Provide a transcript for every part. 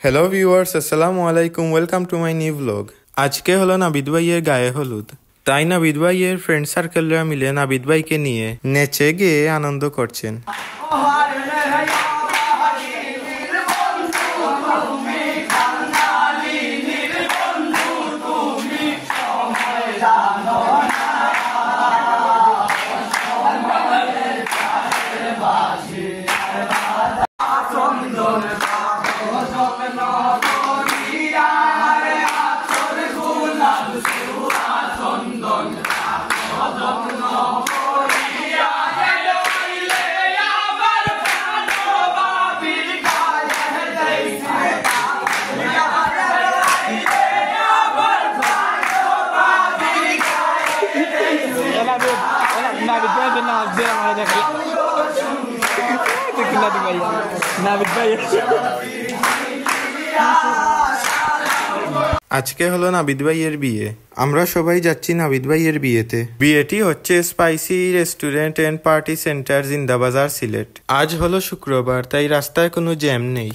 Hello viewers, আসসালামু আলাইকুম। Welcome to my new blog. আজকে হলো নাবিদ ভাইয়ের গায়ে হলুদ, তাই নাবিদ ভাইয়ের ফ্রেন্ড সার্কেলরা মিলে নাবিদ ভাইকে নিয়ে নেচে গিয়ে আনন্দ করছেন। আজকে হলো নাবিদ ভাইয়ের বিয়ে। আমরা সবাই যাচ্ছি নাবিদ ভাইয়ের বিয়েতে। বিয়েটি হচ্ছে spicy restaurant and party centre, Zindabazar, Sylhet. আজ হলো শুক্রবার, তাই রাস্তায় কোনো জ্যাম নেই।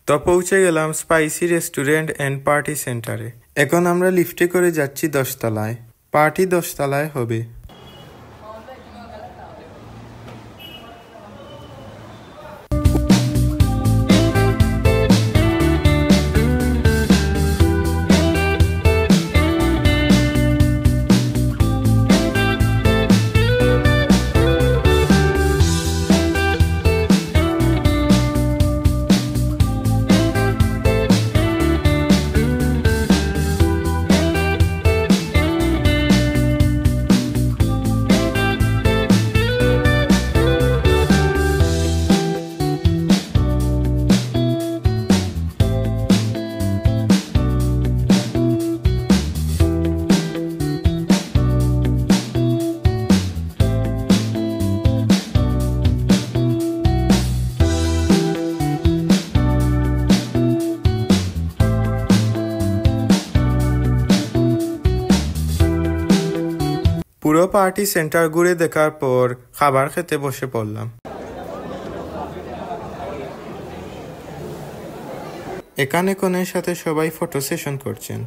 তো পৌঁছে গেলাম স্পাইসি রেস্টুরেন্ট এন্ড পার্টি সেন্টারে। এখন আমরা লিফটে করে যাচ্ছি 10 তলায়। পার্টি 10 তলায় হবে। পুরো পার্টি সেন্টার ঘুরে দেখার পর খাবার খেতে বসে পড়লাম। এখানে কনের সাথে সবাই ফটো সেশন করছেন।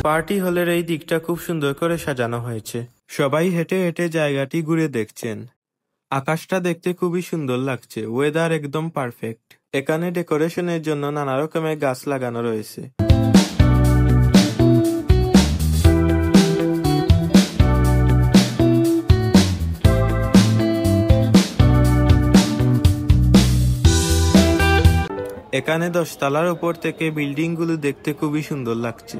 পার্টি হলের এই দিকটা খুব সুন্দর করে সাজানো হয়েছে। সবাই হেঁটে হেঁটে জায়গাটি ঘুরে দেখছেন। আকাশটা দেখতে খুবই সুন্দর লাগছে। ওয়েদার একদম পারফেক্ট। এখানে ডেকোরেশনের জন্য নানা রকমের গাছ লাগানো রয়েছে। এখানে 10 তলার উপর থেকে বিল্ডিং গুলো দেখতে খুবই সুন্দর লাগছে।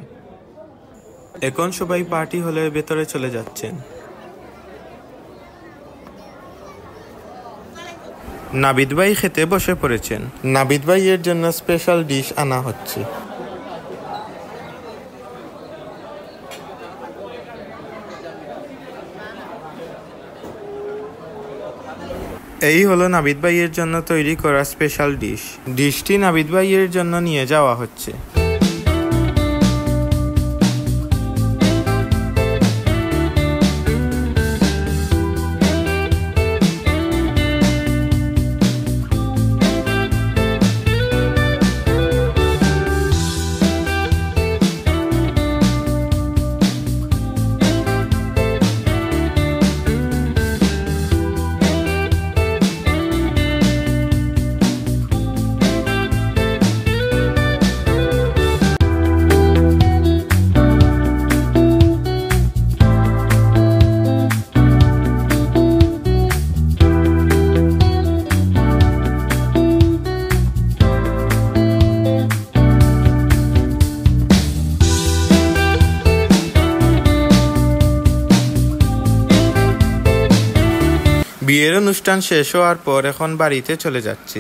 এখন সবাই পার্টি হলের ভেতরে চলে যাচ্ছেন। নাবিদ ভাই খেতে বসে পড়েছেন। নাবিদ ভাইয়ের জন্য স্পেশাল ডিশ আনা হচ্ছে। এই হলো নাবিদ ভাইয়ের জন্য তৈরি করা স্পেশাল ডিশ। ডিশটি নাবিদ ভাইয়ের জন্য নিয়ে যাওয়া হচ্ছে। বিয়ের অনুষ্ঠান শেষ হওয়ার পর এখন বাড়িতে চলে যাচ্ছি।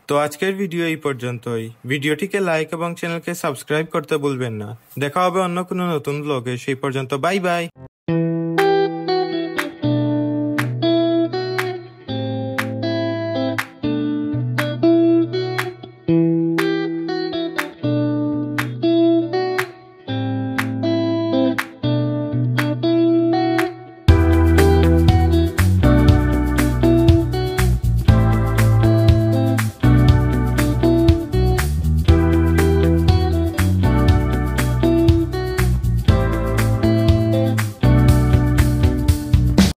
তো আজকের ভিডিও এই পর্যন্তই। ভিডিওটিকে লাইক এবং চ্যানেলকে সাবস্ক্রাইব করতে ভুলবেন না। দেখা হবে অন্য কোনো নতুন ব্লগে। সেই পর্যন্ত বাই বাই।